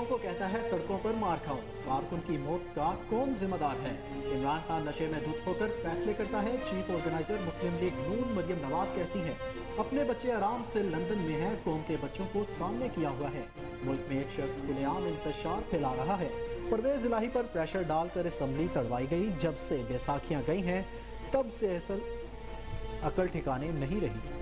बच्चों को कहता है सड़कों पर मार खाओ। कारकुन की मौत का कौन जिम्मेदार है? इमरान खान नशे में धुत होकर फैसले करता है। चीफ ऑर्गेनाइजर मुस्लिम लीग नून मरियम नवाज कहती है अपने बच्चे आराम से लंदन में हैं, कौम के बच्चों को सामने किया हुआ है। मुल्क में एक शख्स खुलेआम इंतशार फैला रहा है। परवेज इलाही पर प्रेशर डालकर असम्बली तड़वाई गई। जब से बैसाखियां गई हैं तब से अकल ठिकाने नहीं रही।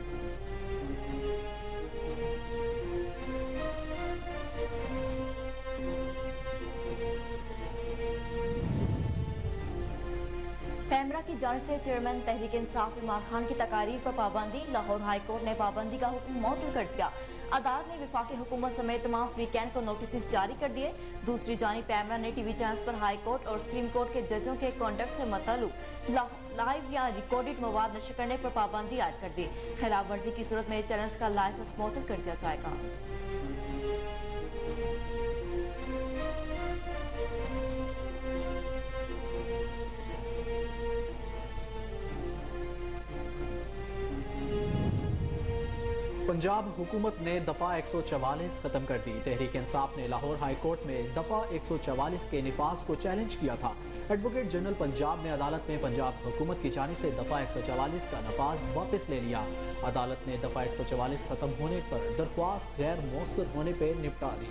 पैमरा की जानिब से चेयरमैन तहरीक इंसाफ इमरान खान की तकारीर पर पाबंदी। लाहौर हाई कोर्ट ने पाबंदी का हुक्म मौतूल कर दिया। अदालत ने विफाकी हुकूमत समेत तमाम फ्री कैन को नोटिस जारी कर दिए। दूसरी जानिब पैमरा ने टीवी चैनल्स पर हाई कोर्ट और सुप्रीम कोर्ट के जजों के कॉन्डक्ट से मुताल्लिक लाइव या रिकॉर्डेड मवाद नशर करने पर पाबंदी आयद कर दी। खिलाफ वर्जी की सूरत में चैनल्स का लाइसेंस मुअत्तल कर दिया जाएगा। पंजाब हुकूमत ने दफा 144 खत्म कर दी। तहरीक इंसाफ ने लाहौर हाई कोर्ट में दफा 144 के निफाज को चैलेंज किया था। एडवोकेट जनरल पंजाब ने अदालत में पंजाब हुकूमत की जानिब से दफा 144 का नफाज वापस ले लिया। अदालत ने दफा 144 खत्म होने पर दरख्वास्त गैर मौसर होने पर निपटा दी।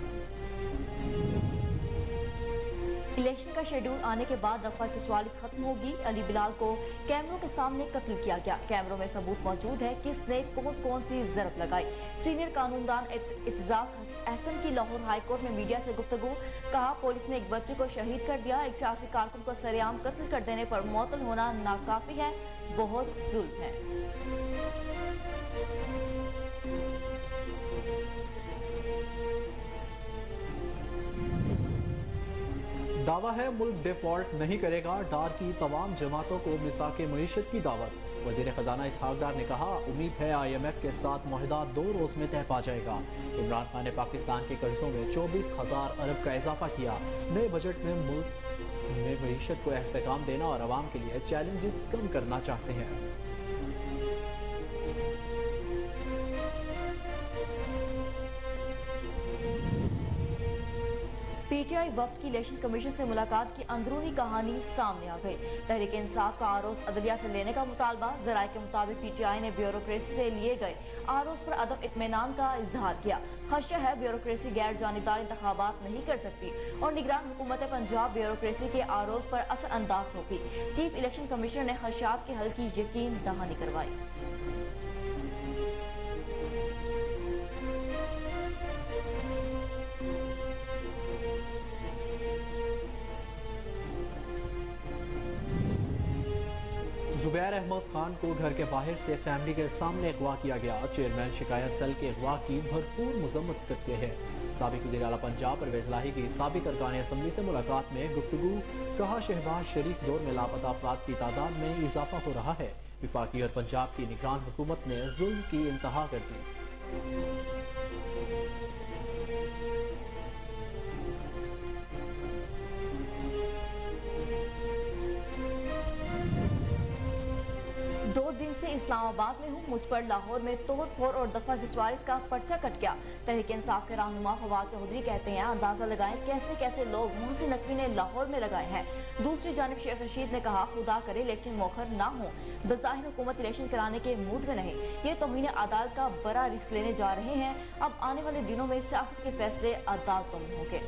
इलेक्शन का शेड्यूल आने के बाद दफा 144 खत्म होगी। अली बिलाल को कैमरों के सामने कत्ल किया गया। कैमरों में सबूत मौजूद है किसने कौन सी जरब लगाई। सीनियर कानूनदान इत्जाज अहसन की लाहौर हाई कोर्ट में मीडिया से गुफ्तगू। कहा पुलिस ने एक बच्चे को शहीद कर दिया। एक सियासी कारकुन को सरेआम कत्ल कर देने पर मुअत्तल होना नाकाफी है, बहुत जुल्म है। दावा है मुल्क डिफॉल्ट नहीं करेगा। डार की तमाम जमातों को मिसाक मईशत की दावत। वजीर खजाना इसहाक डार ने कहा उम्मीद है IMF के साथ मुआहदा 2 रोज में तय पा जाएगा। इमरान खान ने पाकिस्तान के कर्जों में 24,000 अरब का इजाफा किया। नए बजट में मुल्क में मईशत को इस्तेहकाम देना और आवाम के लिए चैलेंजेस कम करना चाहते हैं। PTI वक्त की इलेक्शन कमीशन से मुलाकात की अंदरूनी कहानी सामने आ गई। तहरीक इंसाफ का आरोज अदलिया से लेने का मुतालबा। जराये के मुताबिक PTI ने ब्यूरोक्रेसी से लिए गए आरोज पर अदम इत्मीनान का इजहार किया। खदशा है ब्यूरोक्रेसी गैर जानिबदार इंतखाबात नहीं कर सकती और निगरान हुकूमत पंजाब ब्यूरोक्रेसी के आरोज पर असर अंदाज होगी। चीफ इलेक्शन कमिश्नर ने खदशात के हल की यकीन दहानी करवाई। जुबैर अहमद खान को घर के बाहर से फैमिली के सामने अगवा किया गया। चेयरमैन शिकायत सेल के अगवा की भरपूर मजम्मत करते हैं। साबिक वज़ीर आला पंजाब परवेज इलाही की साबिक अरकान असम्बली से मुलाकात में गुफ्तगू। कहा शहबाज शरीफ दौर में लापता अफराद की तादाद में इजाफा हो रहा है। विफाकी और पंजाब की निगरान हुकूमत ने जुल्म की इंतहा कर दी। से इस्लामाबाद में हूँ, मुझ पर लाहौर में तोड़ फोड़ और दफा 144 का पर्चा कट गया। तहरीक इंसाफ के रहनुमा फवाद चौधरी कहते हैं अंदाजा लगाएं कैसे कैसे लोग मोहसिन नकवी ने लाहौर में लगाए हैं। दूसरी जानिब शेख रशीद ने कहा खुदा करे इलेक्शन मौखर ना हो। बज़ाहिर हुकूमत इलेक्शन कराने के मूड में नहीं, ये तौहीन अदालत का बड़ा रिस्क लेने जा रहे हैं। अब आने वाले दिनों में सियासत के फैसले अदालतों में होंगे।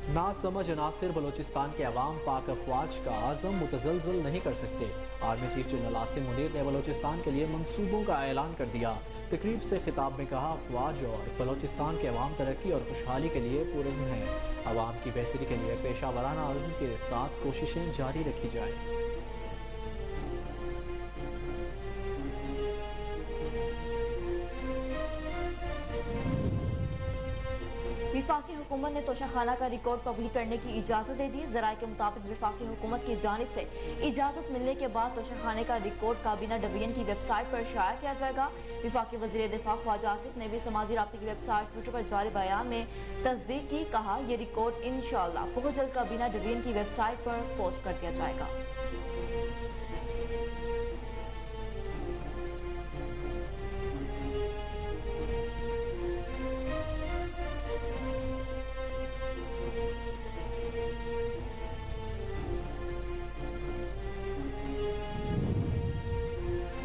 ना समझ अनासिर बलोचिस्तान के अवाम पाक अफवाज का आज़म मुतज़लज़ल नहीं कर सकते। Army chief general Asim Munir ने बलोचिस्तान के लिए मंसूबों का ऐलान कर दिया। तकरीब से खिताब में कहा अफवाज और बलोचिस्तान के अवाम तरक्की और खुशहाली के लिए पुरज़्म है। अवाम की बेहतरी के लिए पेशा वराना अज़्म के साथ कोशिशें जारी रखी जाएं। विफाकी वफाकी हुकूमत ने तोशाखाना का रिकॉर्ड पब्लिक करने की इजाज़त दे दी। ज़राए के मुताबिक वफाकी हुकूमत की जानिब से इजाज़त मिलने के बाद तोशाखाने का रिकॉर्ड काबीना डिवीजन की वेबसाइट पर शाया किया जाएगा। वफाकी वज़ीर दिफा ख्वाजा आसिफ ने भी समाजी राब्ते की वेबसाइट ट्विटर पर जारी बयान में तस्दीक की। कहा, ये रिकॉर्ड इंशाअल्लाह बहुत जल्द काबीना डिवीजन की वेबसाइट पर पोस्ट कर दिया जाएगा।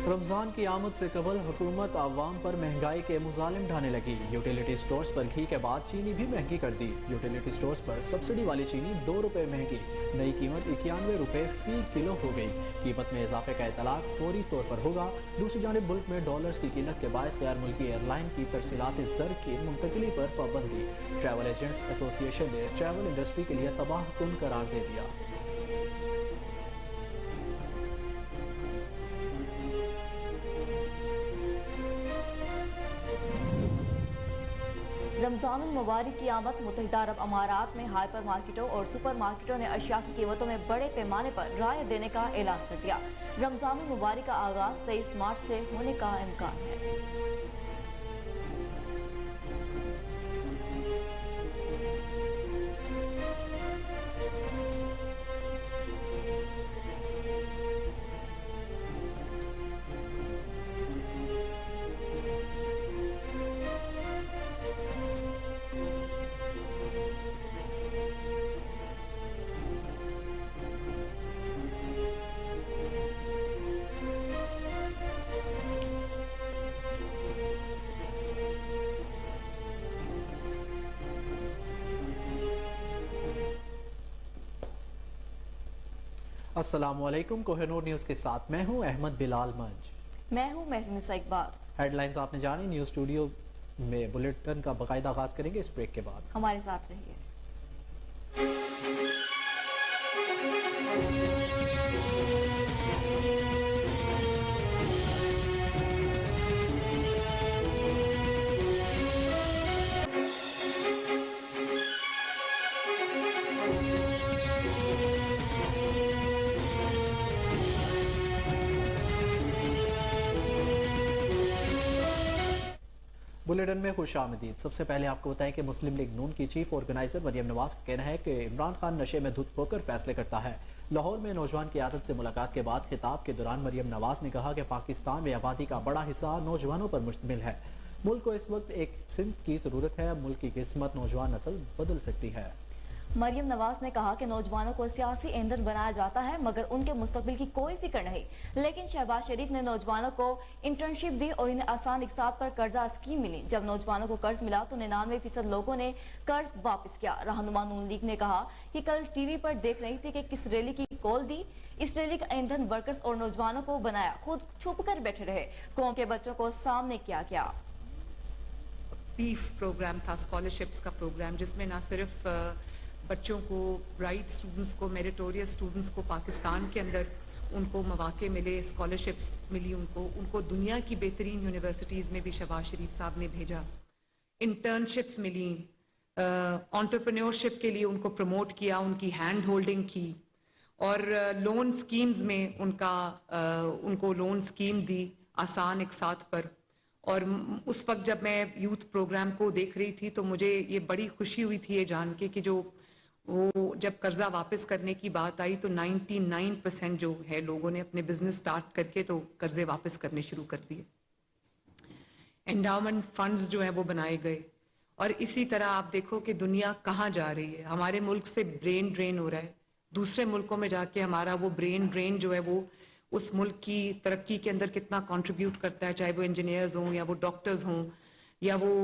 रमज़ान की आमद से कबल हुकूमत आवाम पर महंगाई के मुज़ालिम ढाने लगी। यूटिलिटी स्टोर्स पर घी के बाद चीनी भी महंगी कर दी। यूटिलिटी स्टोर्स पर सब्सिडी वाली चीनी 2 रुपये महंगी, नई कीमत 91 रुपये फी किलो हो गई। कीमत में इजाफे का इतलाक फौरी तौर पर होगा। दूसरी जानिब मुल्क में डॉलर्स की कीमत के बायस गैर मुल्की एयरलाइन की तरसीलात ज़र की मुंतकिली पर पाबंदी। ट्रैवल एजेंट्स एसोसिएशन ने ट्रैवल इंडस्ट्री के लिए तबाह कुन करार दे दिया। रमज़ान मुबारक की आमद। मुत्तहिदा अरब अमारात में हाइपर मार्केटों और सुपर मार्केटों ने अशिया की कीमतों में बड़े पैमाने पर राहत देने का ऐलान कर दिया। रमज़ान मुबारक का आगाज 23 मार्च से होने का इम्कान है। अस्सलामुअलैकुम, कोहिनूर न्यूज़ के साथ मैं हूं अहमद बिलाल मंज। मैं हूं महरनिसा इकबाल। हेडलाइंस आपने जानी। न्यूज़ स्टूडियो में बुलेटिन का बाकायदा आगाज करेंगे इस ब्रेक के बाद। हमारे साथ रहिए। बुलेटिन में खुश आमदीद। सबसे पहले आपको बताएं कि मुस्लिम लीग नून की चीफ ऑर्गेनाइजर मरियम नवाज का कहना है कि इमरान खान नशे में धुत होकर फैसले करता है। लाहौर में नौजवान की आदत से मुलाकात के बाद खिताब के दौरान मरियम नवाज ने कहा कि पाकिस्तान में आबादी का बड़ा हिस्सा नौजवानों पर मुश्तमिल है। मुल्क को इस वक्त एक सिमत की जरूरत है। मुल्क की किस्मत नौजवान नस्ल बदल सकती है। मरियम नवाज ने कहा कि नौजवानों को सियासी ईंधन बनाया जाता है मगर उनके मुस्तकबिल की कोई फिक्र नहीं। लेकिन शहबाज शरीफ ने नौजवानों को इंटर्नशिप दी और इन्हें आसान इकसात पर कर्जा स्कीम मिली। जब नौजवानों को कर्ज मिला तो 99% लोगों ने कर्ज वापस किया। रहनुमा नून लीग ने कहा कि कल टीवी पर देख रही थी कि किस रैली की कॉल दी। इस रैली का ईंधन वर्कर्स और नौजवानों को बनाया, खुद छुप कर बैठे रहे। कौम के बच्चों को सामने किया गया। पीस प्रोग्राम था, स्कॉलरशिप्स का प्रोग्राम, जिसमें ना सिर्फ बच्चों को, ब्राइट स्टूडेंट्स को, मेरिटोरियस स्टूडेंट्स को पाकिस्तान के अंदर उनको मौके मिले, स्कॉलरशिप्स मिली उनको दुनिया की बेहतरीन यूनिवर्सिटीज़ में भी शहबाज शरीफ साहब ने भेजा। इंटर्नशिप्स मिली, एंटरप्रेन्योरशिप के लिए उनको प्रमोट किया, उनकी हैंड होल्डिंग की और लोन स्कीम्स में उनको लोन स्कीम दी आसान एक साथ पर। और उस वक्त जब मैं यूथ प्रोग्राम को देख रही थी तो मुझे ये बड़ी खुशी हुई थी ये जान के कि वो जब कर्जा वापस करने की बात आई तो 99% जो है लोगों ने अपने बिजनेस स्टार्ट करके तो कर्जे वापस करने शुरू कर दिए। एंडाउमेंट फंड्स जो हैं वो बनाए गए और इसी तरह आप देखो कि दुनिया कहाँ जा रही है। हमारे मुल्क से ब्रेन ड्रेन हो रहा है, दूसरे मुल्कों में जाके हमारा वो ब्रेन ड्रेन जो है वो उस मुल्क की तरक्की के अंदर कितना कंट्रीब्यूट करता है, चाहे वो इंजीनियर्स हों या वो डॉक्टर्स हों या वो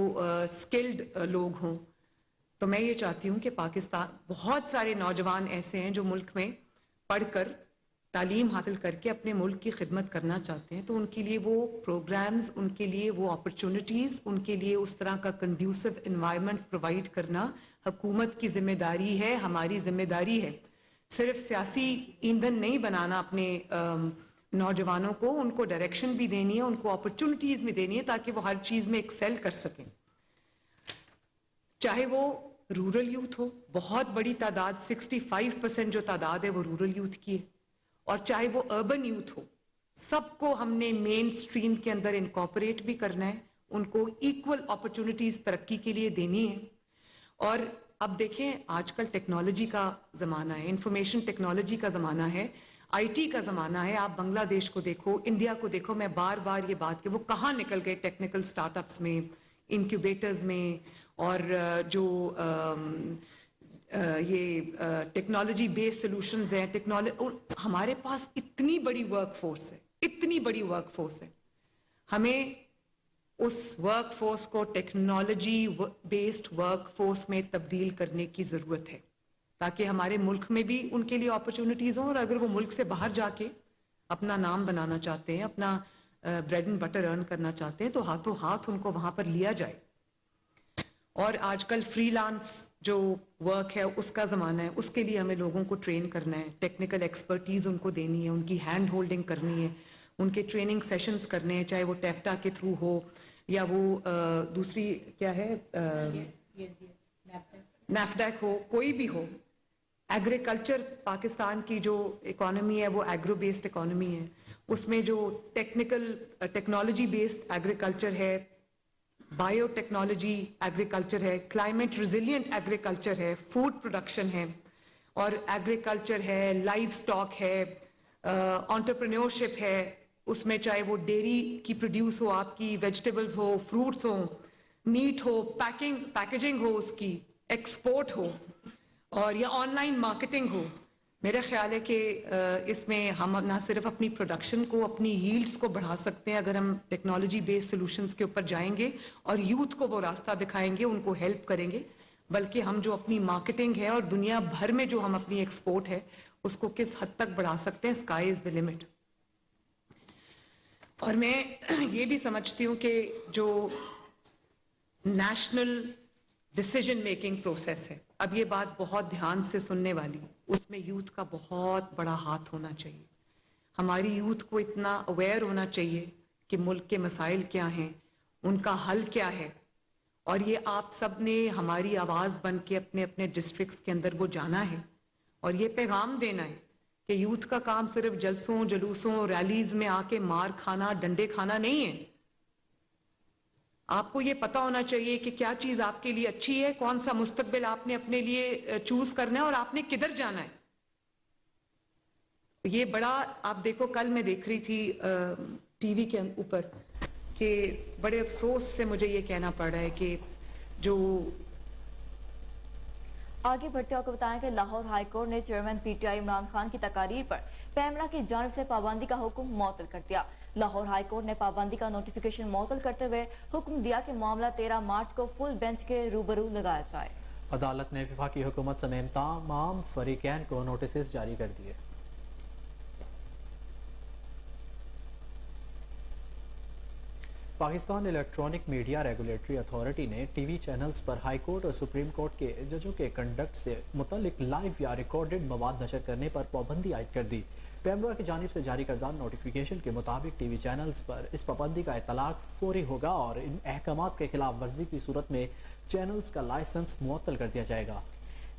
स्किल्ड लोग हों। तो मैं ये चाहती हूँ कि पाकिस्तान, बहुत सारे नौजवान ऐसे हैं जो मुल्क में पढ़कर तालीम हासिल करके अपने मुल्क की खिदमत करना चाहते हैं, तो उनके लिए वो प्रोग्राम्स, उनके लिए वो अपॉर्चुनिटीज़, उनके लिए उस तरह का कंड्यूसिव एनवायरनमेंट प्रोवाइड करना हुकूमत की जिम्मेदारी है, हमारी जिम्मेदारी है। सिर्फ सियासी ईंधन नहीं बनाना अपने नौजवानों को, उनको डायरेक्शन भी देनी है, उनको अपॉर्चुनिटीज़ भी देनी है ताकि वो हर चीज़ में एक्सेल कर सकें। चाहे वो रूरल यूथ हो, बहुत बड़ी तादाद 65% जो तादाद है वो रूरल यूथ की है, और चाहे वो अर्बन यूथ हो, सबको हमने मेन स्ट्रीम के अंदर इनकॉर्पोरेट भी करना है, उनको इक्वल अपॉर्चुनिटीज तरक्की के लिए देनी है। और अब देखें, आजकल टेक्नोलॉजी का ज़माना है, इंफॉर्मेशन टेक्नोलॉजी का ज़माना है, आईटी का ज़माना है। आप बांग्लादेश को देखो, इंडिया को देखो, मैं बार बार ये बात कि वो कहाँ निकल गए टेक्निकल स्टार्टअप्स में, इंक्यूबेटर्स में, और जो ये टेक्नोलॉजी बेस्ड सॉल्यूशंस हैं, हमारे पास इतनी बड़ी वर्कफोर्स है, इतनी बड़ी वर्कफोर्स है। हमें उस वर्कफोर्स को टेक्नोलॉजी बेस्ड वर्कफोर्स में तब्दील करने की ज़रूरत है, ताकि हमारे मुल्क में भी उनके लिए अपॉर्चुनिटीज़ हों, और अगर वो मुल्क से बाहर जाके अपना नाम बनाना चाहते हैं, अपना ब्रेड एंड बटर अर्न करना चाहते हैं, तो हाथों हाथ उनको वहाँ पर लिया जाए। और आजकल फ्रीलांस जो वर्क है उसका ज़माना है, उसके लिए हमें लोगों को ट्रेन करना है, टेक्निकल एक्सपर्टीज़ उनको देनी है, उनकी हैंड होल्डिंग करनी है, उनके ट्रेनिंग सेशंस करने हैं, चाहे वो टेफ्टा के थ्रू हो या वो दूसरी क्या है नैफडेक हो, कोई भी हो। एग्रीकल्चर, पाकिस्तान की जो इकोनॉमी है वो एग्रो बेस्ड इकोनॉमी है, उसमें जो टेक्नोलॉजी बेस्ड एग्रीकल्चर है, बायोटेक्नोलॉजी एग्रीकल्चर है, क्लाइमेट रिजिलियंट एग्रीकल्चर है, फूड प्रोडक्शन है, और एग्रीकल्चर है, लाइव स्टॉक है, एंटरप्रेन्योरशिप है, उसमें चाहे वो डेयरी की प्रोड्यूस हो, आपकी वेजिटेबल्स हो, फ्रूट्स हो, मीट हो, पैकेजिंग हो, उसकी एक्सपोर्ट हो, और या ऑनलाइन मार्केटिंग हो। मेरा ख्याल है कि इसमें हम ना सिर्फ अपनी प्रोडक्शन को, अपनी यील्ड्स को बढ़ा सकते हैं अगर हम टेक्नोलॉजी बेस्ड सॉल्यूशंस के ऊपर जाएंगे और यूथ को वो रास्ता दिखाएंगे, उनको हेल्प करेंगे, बल्कि हम जो अपनी मार्केटिंग है और दुनिया भर में जो हम अपनी एक्सपोर्ट है उसको किस हद तक बढ़ा सकते हैं, स्काई इज द लिमिट। और मैं ये भी समझती हूँ कि जो नेशनल डिसीजन मेकिंग प्रोसेस है, अब ये बात बहुत ध्यान से सुनने वाली, उसमें यूथ का बहुत बड़ा हाथ होना चाहिए। हमारी यूथ को इतना अवेयर होना चाहिए कि मुल्क के मसाइल क्या हैं, उनका हल क्या है, और ये आप सब ने हमारी आवाज़ बन के अपने अपने डिस्ट्रिक्ट्स के अंदर वो जाना है और ये पैगाम देना है कि यूथ का काम सिर्फ जलसों, जलूसों, रैलीज में आके मार खाना, डंडे खाना नहीं है। आपको ये पता होना चाहिए कि क्या चीज आपके लिए अच्छी है, कौन सा मुस्तकबिल आपने अपने लिए चूज करना है और आपने किधर जाना है। ये बड़ा, आप देखो, कल मैं देख रही थी टीवी के ऊपर कि बड़े अफसोस से मुझे ये कहना पड़ रहा है कि जो आगे बढ़ते हुए आपको बताएं कि लाहौर हाई कोर्ट ने चेयरमैन पीटीआई इमरान खान की तकारीर पर पैमरा की जानिब से पाबंदी का हुक्म मुअत्तल कर दिया। लाहौर हाई कोर्ट ने पाबंदी का नोटिफिकेशन मुअत्तल करते हुए हुक्म दिया कि मामला 13 मार्च को फुल बेंच के रूबरू लगाया जाए। अदालत ने वफाकी हुकूमत समेत तमाम फरीकैन को नोटिस जारी कर दिए। Pakistan electronic media regulatory authority ने टीवी चैनल्स पर हाई कोर्ट और सुप्रीम कोर्ट के जजों के कंडक्ट से मुतल्लिक लाइव या रिकॉर्डेड मवाद नशर करने पर पाबंदी आयद कर दी। पैमरा की जानिब से जारी करदा नोटिफिकेशन के मुताबिक टीवी चैनल्स पर इस पाबंदी का इतलाक फौरी होगा और इन अहकामात के खिलाफ वर्जी की सूरत में चैनल्स का लाइसेंस मुअत्तल कर दिया जाएगा।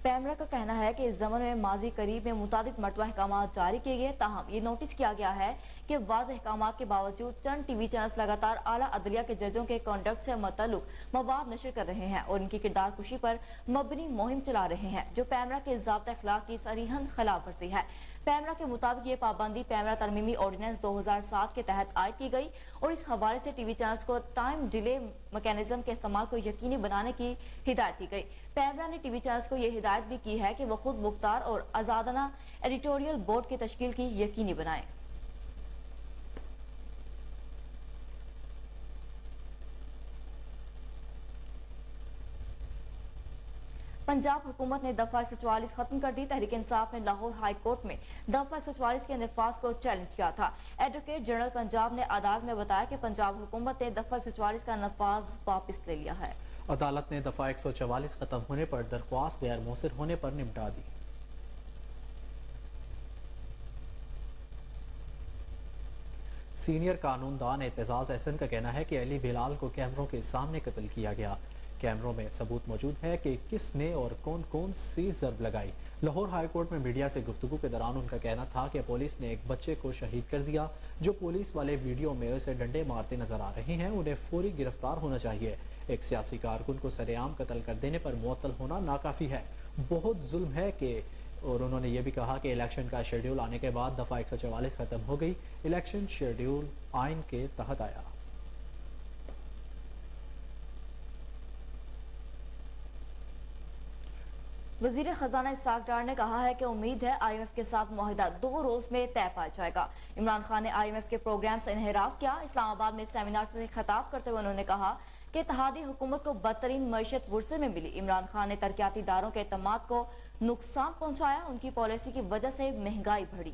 पैमरा का कहना है कि इस जमाने में माजी करीब में मुतादिद मरतबा अहकामात जारी किए गए, ताहम ये नोटिस किया गया है कि वाज़ेह अहकामात के बावजूद चंद टीवी चैनल्स लगातार आला अदलिया के जजों के कॉन्डक्ट से मुतल्लिक मवाद नशर कर रहे हैं और इनकी किरदार कुशी पर मबनी मुहिम चला रहे हैं, जो पैमरा के ज़ाब्ता अखलाक की सरीहन खिलाफ वर्जी है। पैमरा के मुताबिक ये पाबंदी पैमरा तरमीमी ऑर्डिनेंस 2007 के तहत आयद की गई और इस हवाले से टीवी चैनल्स को टाइम डिले मैकेनिज्म के इस्तेमाल को यकीनी बनाने की हिदायत दी गई। पैमरा ने टीवी चैनल्स को यह हिदायत भी की है कि वह खुद मुख्तार और आजादाना एडिटोरियल बोर्ड की तश्कील की यकीनी बनाए। पंजाब हुकूमत ने दफा 144 खत्म कर दी। तहरीक इंसाफ ने लाहौर हाई कोर्ट में दफा 144 के नफाज को चैलेंज किया था। एडवोकेट जनरल पंजाब ने अदालत में बताया कि पंजाब हुकूमत ने दफा 144 का नफाज वापस ले लिया है। अदालत ने दफा 144 खत्म होने पर दरख्वास्त गैर मौसर होने पर निपटा दी। सीनियर कानूनदान एतजाज एहसन का कहना है कि अली बिलाल को कैमरों के सामने कत्ल किया गया। कैमरों में सबूत मौजूद है कि किसने और कौन कौन सी ज़रब लगाई। लाहौर हाई कोर्ट में मीडिया से गुफ्तगू के दौरान उनका कहना था कि पुलिस ने एक बच्चे को शहीद कर दिया। जो पुलिस वाले वीडियो में उसे डंडे मारते नजर आ रहे हैं उन्हें फौरी गिरफ्तार होना चाहिए। एक सियासी कारकुन को सरेआम कत्ल कर देने पर मुअत्तल होना नाकाफी है, बहुत जुल्म है कि। और उन्होंने ये भी कहा कि इलेक्शन का शेड्यूल आने के बाद दफा 144 खत्म हो गई। इलेक्शन शेड्यूल आइन के तहत आया। वजीर खजाना इस्हाक डार ने कहा है कि उम्मीद है IMF के साथ मुआहिदा 2 रोज में तय पा जाएगा। इमरान खान ने IMF के प्रोग्राम से इन्हिराफ किया। इस्लामाबाद में सेमिनार से खिताब करते हुए उन्होंने कहा कि इत्तेहादी हुकूमत को बदतरीन मईशत वुरसे में मिली। इमरान खान ने तरक्याती इदारों के एतमाद को नुकसान पहुंचाया। उनकी पॉलिसी की वजह से महंगाई बढ़ी।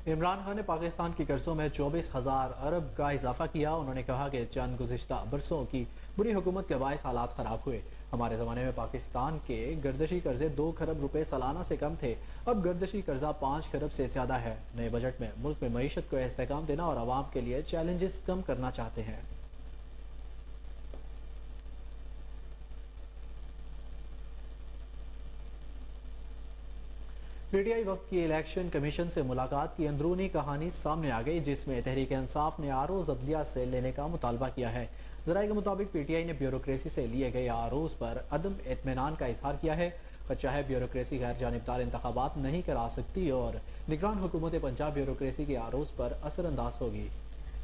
इमरान खान ने पाकिस्तान की कर्जों में 24,000 अरब का इजाफा किया। उन्होंने कहा कि चंद गुज़िश्ता बरसों की बुरी हुकूमत के बायस हालात खराब हुए। हमारे ज़माने में पाकिस्तान के गर्दशी कर्जे 2 खरब रुपए सालाना से कम थे, अब गर्दशी कर्जा 5 खरब से ज़्यादा है। नए बजट में मुल्क में मईशत को इस्तेहकाम देना और आवाम के लिए चैलेंजेस कम करना चाहते हैं। PTI वक्त की इलेक्शन कमीशन से मुलाकात की अंदरूनी कहानी सामने आ गई, जिसमें तहरीक इंसाफ ने आरोज अदलिया से लेने का मुतालबा किया है। ज़राए के मुताबिक PTI ने ब्यूरोक्रेसी से लिए गए आरोज पर अदम इत्मीनान का इजहार किया है। खदशा है ब्यूरोक्रेसी गैर जानिबदार इंतखाबात नहीं करा सकती और निगरान हुकूमत पंजाब ब्यूरोक्रेसी के आरोज पर असरअंदाज होगी।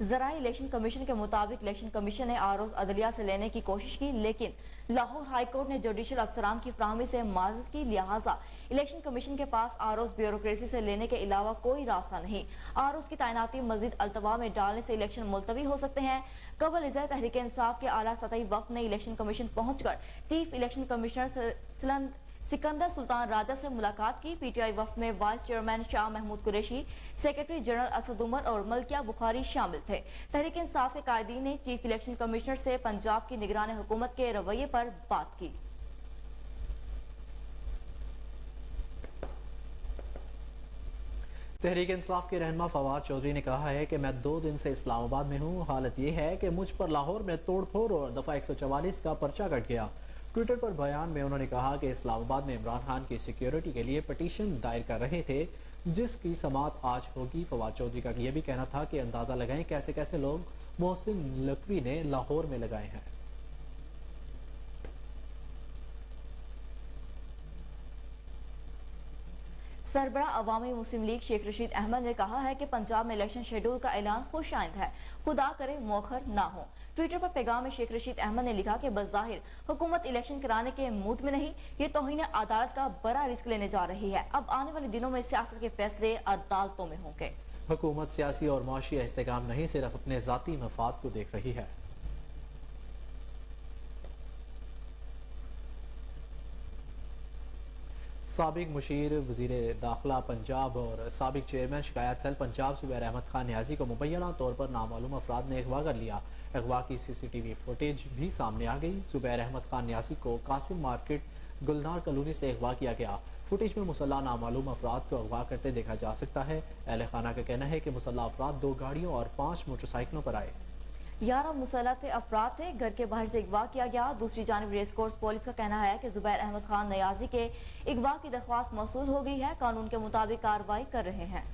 ज़राए इलेक्शन कमीशन के मुताबिक इलेक्शन कमीशन ने आरोज अदलिया से लेने की कोशिश की, लेकिन लाहौर हाई कोर्ट ने जुडिशल अफसरान की फराहमी से माज़रत की। लिहाजा इलेक्शन कमीशन के पास आरोज ब्यूरोक्रेसी से लेने के अलावा कोई रास्ता नहीं। आरोज की तैनाती मजीद अल्तवा में डालने से इलेक्शन मुलतवी हो सकते हैं। कबल इज़ा तहरीक इंसाफ के आला सतही वफ्द ने इलेक्शन कमीशन पहुंचकर chief election commissioner Sikandar Sultan Raja से मुलाकात की। PTI वफ्द में vice chairman Shah Mahmood Qureshi, secretary general Asad Umar और मलकिया बुखारी शामिल थे। तहरीक इंसाफ के कायदीन ने चीफ इलेक्शन कमिश्नर से पंजाब की निगरान हुकूमत के रवैये पर बात की। तहरीक इंसाफ के रहनुमा फवाद चौधरी ने कहा है कि मैं 2 दिन से इस्लामाबाद में हूँ। हालत ये है कि मुझ पर लाहौर में तोड़ फोड़ और दफा 144 का पर्चा कट गया। ट्विटर पर बयान में उन्होंने कहा कि इस्लामाबाद में इमरान खान की सिक्योरिटी के लिए पटिशन दायर कर रहे थे, जिसकी समाअत आज होगी। फवाद चौधरी का यह भी कहना था कि अंदाजा लगाएं कैसे कैसे लोग मोहसिन लकवी ने लाहौर में लगाए हैं। सरबराह अवामी मुस्लिम लीग शेख रशीद अहमद ने कहा है कि पंजाब में इलेक्शन शेड्यूल का ऐलान खुश आइंद है, खुदा करे मौखर ना हो। ट्विटर पर पैगाम में शेख रशीद अहमद ने लिखा कि बज़ाहिर हुकूमत इलेक्शन कराने के मूड में नहीं, ये तौहीन अदालत का बड़ा रिस्क लेने जा रही है। अब आने वाले दिनों में सियासत के फैसले अदालतों में होंगे। हुकूमत सियासी और माशी इस्तेहकाम नहीं, सिर्फ अपने जाती मफाद को देख रही है। साबिक मुशीर वजीर दाखिला पंजाब और साबिक चेयरमैन शिकायत सेल पंजाब जुबैर अहमद खान न्याजी को मुबैना तौर पर नामालूम अफराद ने अगवा कर लिया। अगवा की CCTV फुटेज भी सामने आ गई। जुबैर अहमद खान न्याजी को कासिम मार्केट गुलनार कॉलोनी से अगवा किया गया। फुटेज में मुसल्ला नामालूम अफराद को अगवा करते देखा जा सकता है। अहले खाना का कहना है कि मुसल्ला अफराद 2 गाड़ियों और 5 मोटरसाइकिलों पर आए। 11 मुसल्लत अफराद थे, घर के बाहर से अगवा किया गया। दूसरी जानिब रेस कोर्स पुलिस का कहना है कि जुबैर अहमद खान न्याजी के अगवा की दरख्वास्त मौसूल हो गई है, कानून के मुताबिक कार्रवाई कर रहे हैं।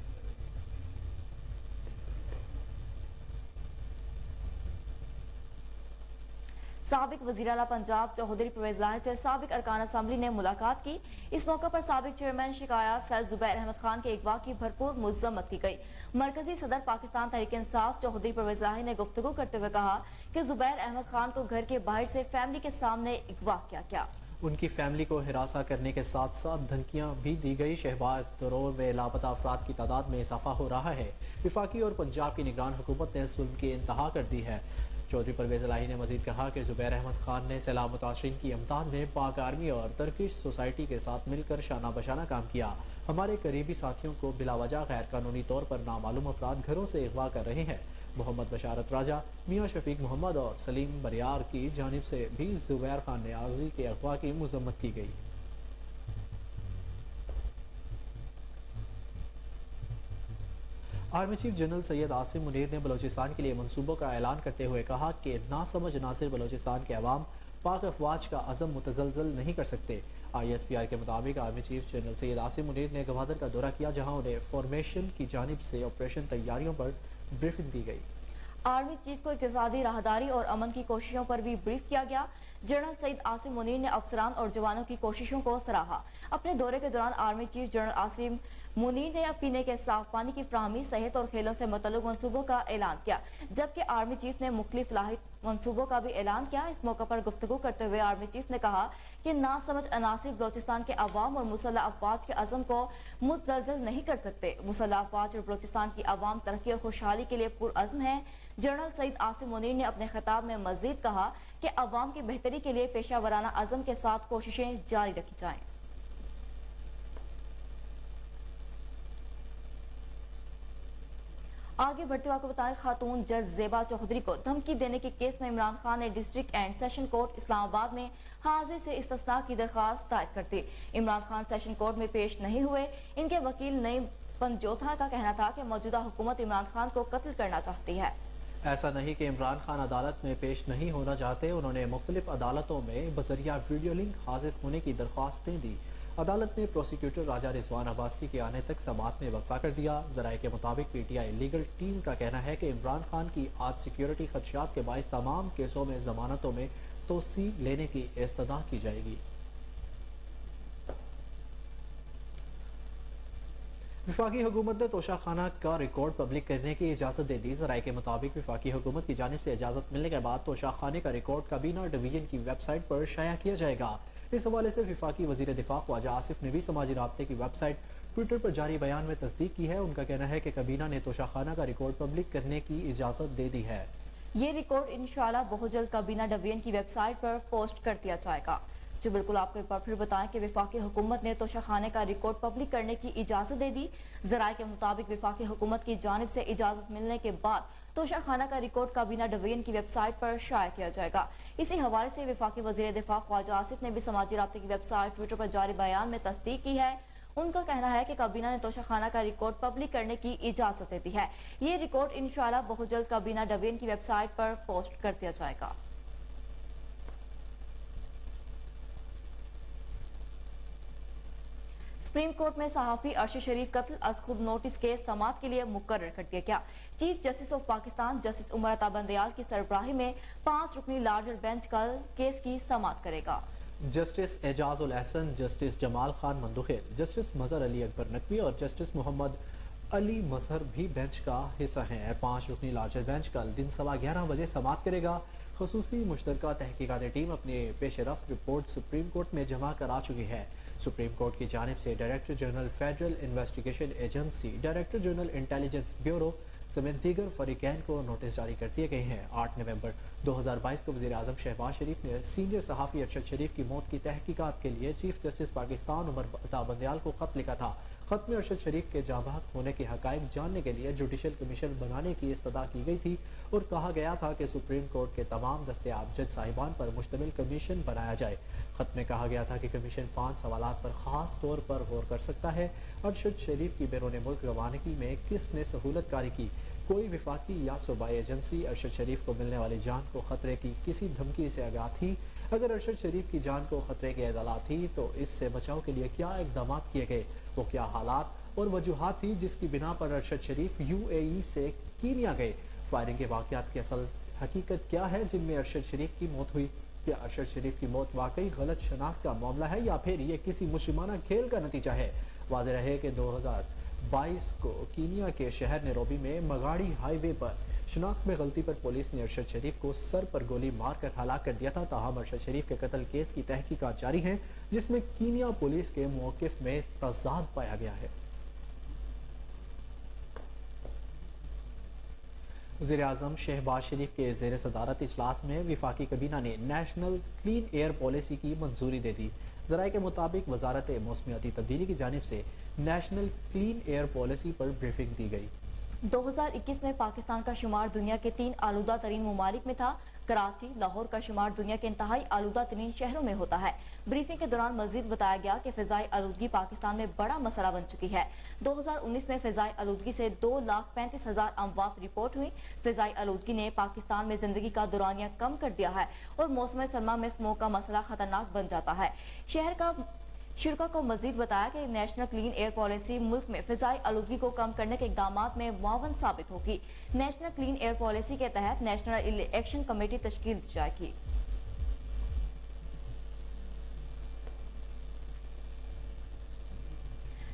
साबिक वज़ीर आला पंजाब चौधरी परवेज लाहिरी से साबिक अरकान असम्बली ने मुलाकात की। इस मौके पर साबिक चेयरमैन शिकायत सेल जुबैर अहमद खान के अगवा की भरपूर मज़म्मत की गई। मरकजी सदर पाकिस्तान तहरीक इंसाफ चौधरी परवेज लाहिरी ने गुफ्तगू करते हुए कहा कि जुबैर अहमद खान को घर के बाहर से फैमिली के सामने अगवा किया गया। उनकी फैमिली को हिरासा करने के साथ साथ धमकियां भी दी गई। शहबाज दरोर में लापता अफराद की तादाद में इजाफा हो रहा है। वफाकी और पंजाब की निगरान हुकूमत ने जुल्म की इंतहा कर दी है। चौधरी परवेज लाही ने मजीद कहा कि जुबैर अहमद खान ने सैलाब मुतासरीन की इमदाद में पाक आर्मी और टर्किश सोसाइटी के साथ मिलकर शाना बशाना काम किया। हमारे करीबी साथियों को बिलावजह गैर कानूनी तौर पर नामालूम अफराद घरों से अगवा कर रहे हैं। मोहम्मद बशारत राजा, मियाँ शफीक मोहम्मद और सलीम बरियार की जानिब से भी जुबैर खान न्याजी के अगवा की मजम्मत की गई। Army chief general Syed Asim Munir ने बलोचिस्तान के लिए मंसूबों का ऐलान करते हुए कहा कि नासमझ नासिर बलोचिस्तान के अवाम पाक अफवाज का अज़म मुतज़लज़ल नहीं कर सकते। ISPR के मुताबिक army chief general Syed Asim Munir ने गवादर का दौरा किया, जहाँ उन्हें फॉर्मेशन की जानिब से ऑपरेशन तैयारियों पर ब्रीफिंग दी गई। आर्मी चीफ को इक़्तिसादी राहदारी और अमन की कोशिशों पर भी ब्रीफ किया गया। जनरल सईद आसिम मुनीर ने अफसरान और जवानों की कोशिशों को सराहा। अपने दौरे के दौरान army chief general Asim Munir ने पीने के साफ पानी की फ्राहमी, सेहत और खेलों से मुतल्लिक़ मंसूबों का ऐलान किया, जबकि आर्मी चीफ ने मुख्तलिफ लाहिक मंसूबों का भी ऐलान किया। इस मौके पर गुफ्तगू करते हुए आर्मी चीफ ने कहा कि नासमझ अनासिर बलोचिस्तान के अवाम और मुसल्लह अफवाज के अज़म को मुतज़लज़ल नहीं कर सकते। मुसल्लह अफवाज और बलोचिस्तान की अवाम तरक्की और खुशहाली के लिए पुरअज़्म है। जनरल सईद आसिम मुनीर ने अपने खिताब में मज़ीद कहा कि अवाम की बेहतरी के लिए पेशा वराना अज़म के साथ कोशिशें जारी रखी जाएं। आगे बढ़ते हुए आपको बताएं, खातून जज ज़ेबा चौधरी को धमकी देने के केस में इमरान खान ने district and session court Islamabad में हाजिर से इस्तिस्ना की दरख्वास्त दायर कर दी। इमरान खान सेशन कोर्ट में पेश नहीं हुए। इनके वकील नईम पंजोथा का कहना था कि मौजूदा हुकूमत इमरान खान को कत्ल करना चाहती है। ऐसा नहीं कि इमरान खान अदालत में पेश नहीं होना चाहते, उन्होंने मुख्तलिफ अदालतों में बजरिया वीडियो लिंक हाजिर होने की दरख्वास्तें दी। अदालत ने प्रोसिक्यूटर राजा रिजवान अब्बासी के आने तक समाअत में वक्फा कर दिया। ज़राए के मुताबिक PTI लीगल टीम का कहना है कि इमरान खान की आज सिक्योरिटी खदशात के बाइस तमाम केसों में जमानतों में तोसी लेने की इस्तदा की जाएगी। विफाकी हुकूमत ने तोशाखाना का रिकॉर्ड पब्लिक करने की इजाज़त दे दी। ज़राए के मुताबिक विफाकी हुकूमत की जानिब से इजाज़त मिलने के बाद तोशाखाने का रिकॉर्ड काबीना डिवीजन की वेबसाइट पर शाया किया जाएगा। इस हवाले से विफाकी वज़ीर दिफा ख्वाजा आसिफ ने भी समाजी राब्ते की वेबसाइट ट्विटर पर जारी बयान में तस्दीक की है। उनका कहना है कि काबीना ने तोशाखाना का रिकॉर्ड पब्लिक करने की इजाज़त दे दी है। ये रिकॉर्ड इंशाल्लाह बहुत जल्द काबीना डिवीजन की वेबसाइट पर पोस्ट कर दिया जाएगा। जो बिल्कुल आपको एक बार फिर बताएं कि विफाकी हुकूमत ने तोशाखाने का रिकॉर्ड पब्लिक करने की इजाज़त दे दी। ज़राए के मुताबिक विफाकी हुकूमत की जानिब से इजाज़त मिलने के बाद तोशाखाना का रिकॉर्ड काबीना डिवीजन की वेबसाइट पर शाया किया जाएगा। इसी हवाले से विफाकी वज़ीर दिफा ख्वाजा आसिफ ने भी समाजी राब्ते की वेबसाइट ट्विटर पर जारी बयान में तस्दीक की है। उनका कहना है कि काबीना ने तोशाखाना का रिकॉर्ड पब्लिक करने की इजाज़त दे दी है। ये रिकॉर्ड इंशाल्लाह बहुत जल्द काबीना डिवीजन की वेबसाइट पर पोस्ट कर दिया जाएगा। सुप्रीम कोर्ट में सहाफी अरशद शरीफ कत्ल अज खुद नोटिस केस समाअत के लिए मुकर्रर कर दिया गया। Chief justice of Pakistan justice Umar Ata Bandial की सरबराही में 5 रुकनी लार्जर बेंच कल केस की समाअत करेगा। Justice Ijazul Ahsan, justice Jamal Khan Mandokhail, justice Mazhar Ali Akbar Naqvi और जस्टिस मोहम्मद अली मजहर भी बेंच का हिस्सा हैं। 5 रुकनी लार्जर बेंच कल दिन 11:15 बजे समाअत करेगा। खसूसी मुश्तरका तहकीकाती टीम अपनी पेशरफ रिपोर्ट सुप्रीम कोर्ट में जमा करा चुकी है। सुप्रीम कोर्ट की जानिब से director general federal investigation agency, director general intelligence bureau समेत दीगर फरीकैन को नोटिस जारी कर दिए गए हैं। 8 नवंबर 2022 को वज़ीर आज़म शहबाज शरीफ ने सीनियर सहाफ़ी अरशद शरीफ की मौत की तहकीकात के लिए चीफ जस्टिस पाकिस्तान उमर अता बंदयाल को खत लिखा था। खत में अरशद शरीफ के जाँबहक होने के हक़ाइक़ जानने के लिए जुडिशल कमीशन बनाने की इस्तदा की गई थी और कहा गया था कि सुप्रीम कोर्ट के तमाम दस्तयाब जज साहिबान पर मुश्तमिल कमीशन बनाया जाए। खत में कहा गया था कि कमीशन 5 सवालात पर ख़ास तौर पर गौर कर सकता है। अरशद शरीफ की बैरून मुल्क रवानगी में किसने सहूलत कारी की? कोई विफाकी या सूबाई एजेंसी अरशद शरीफ को मिलने वाली जान को खतरे की किसी धमकी से आगाह थी? अगर अरशद शरीफ की जान को खतरे की इत्तला थी तो इससे बचाव के लिए क्या इकदाम किए गए? वो क्या हालात और वजूहात थी जिसकी बिना पर अरशद शरीफ UAE से कीनिया गए? फायरिंग के वाक़यात की असल हकीकत क्या है जिनमें अरशद शरीफ की मौत हुई? क्या अरशद शरीफ की मौत वाकई गलत शनाख्त का मामला है या फिर ये किसी मुशिमाना खेल का नतीजा है? वाज़ेह रहे कि 2022 को कीनिया के शहर नैरोबी में मगाड़ी हाईवे पर शनाख्त में गलती पर पुलिस ने अरशद शरीफ को सर पर गोली मारकर हलाक कर दिया था। ताहम अरशद शरीफ के कत्ल केस की तहकीकात जारी है, जिसमें कीनिया पुलिस के मौक़िफ़ में तज़ाद पाया गया है। वज़ीर आज़म शहबाज शरीफ के ज़ेर सदारत इजलास में विफाकी काबीना ने नेशनल क्लीन एयर पॉलिसी की मंजूरी दे दी। ज़राए के मुताबिक वजारत मौसमियाती तब्दीली की जानिब से नेशनल क्लीन एयर पॉलिसी पर ब्रीफिंग दी गई। 2021 में पाकिस्तान का शुमार दुनिया के 3 आलूदा तरीन ममालिक में था। कराची, लाहौर का शुमार दुनिया के इंतहाई आलूदा तरीन शहरों में होता है। ब्रीफिंग के दौरान मजीद बताया गया कि फिजाई आलूदगी पाकिस्तान में बड़ा मसला बन चुकी है। 2019 में फिजाई आलूदगी से 2,35,000 अमवात रिपोर्ट हुई। फिजाई आलूदगी ने पाकिस्तान में जिंदगी का दौरानिया कम कर दिया है और मौसम सरमा में स्मोक का मसला खतरनाक बन जाता है। शहर का शुरा को मजीद बताया कि नेशनल क्लीन एयर पॉलिसी मुल्क में फिजाई आलूदगी को कम करने के इकदाम में मुआवन साबित होगी। नेशनल क्लीन एयर पॉलिसी के तहत नेशनल एक्शन कमेटी तश्कील दी जाएगी।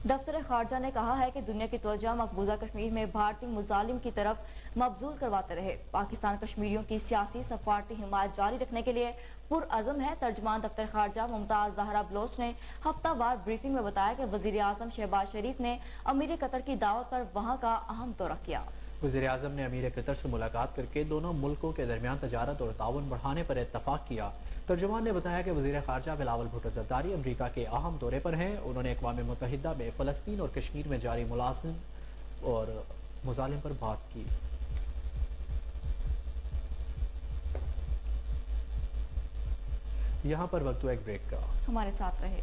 दफ्तर खारजा ने कहा है कि दुनिया की तवज्जो मकबूजा कश्मीर में भारतीय मुजालिम की तरफ मबजूल करवाते रहे। पाकिस्तान कश्मीरियों की सियासी सफारती हिमायत जारी रखने के लिए पुरअज़म है। तर्जुमान दफ्तर खारजा मुमताज ज़हरा बलोच ने हफ्तावार ब्रीफिंग में बताया कि वज़ीर आज़म शहबाज शरीफ ने अमीर कतर की दावत पर वहाँ का अहम दौरा किया। वज़ीर आज़म ने अमीर कतर से मुलाकात करके दोनों मुल्कों के दरमियान तजारत और ताउन बढ़ाने पर इत्तफाक किया। तर्जुमान ने बताया कि वज़ीर ख़ारजा बिलावल भुट्टो ज़रदारी अमरीका के अहम दौरे पर हैं। उन्होंने अक़वाम मुत्तहिदा में फ़लस्तीन और कश्मीर में जारी मुलाजिम और मुजालिम पर बात की। यहाँ पर वक्त हुआ एक ब्रेक का, हमारे साथ रहे।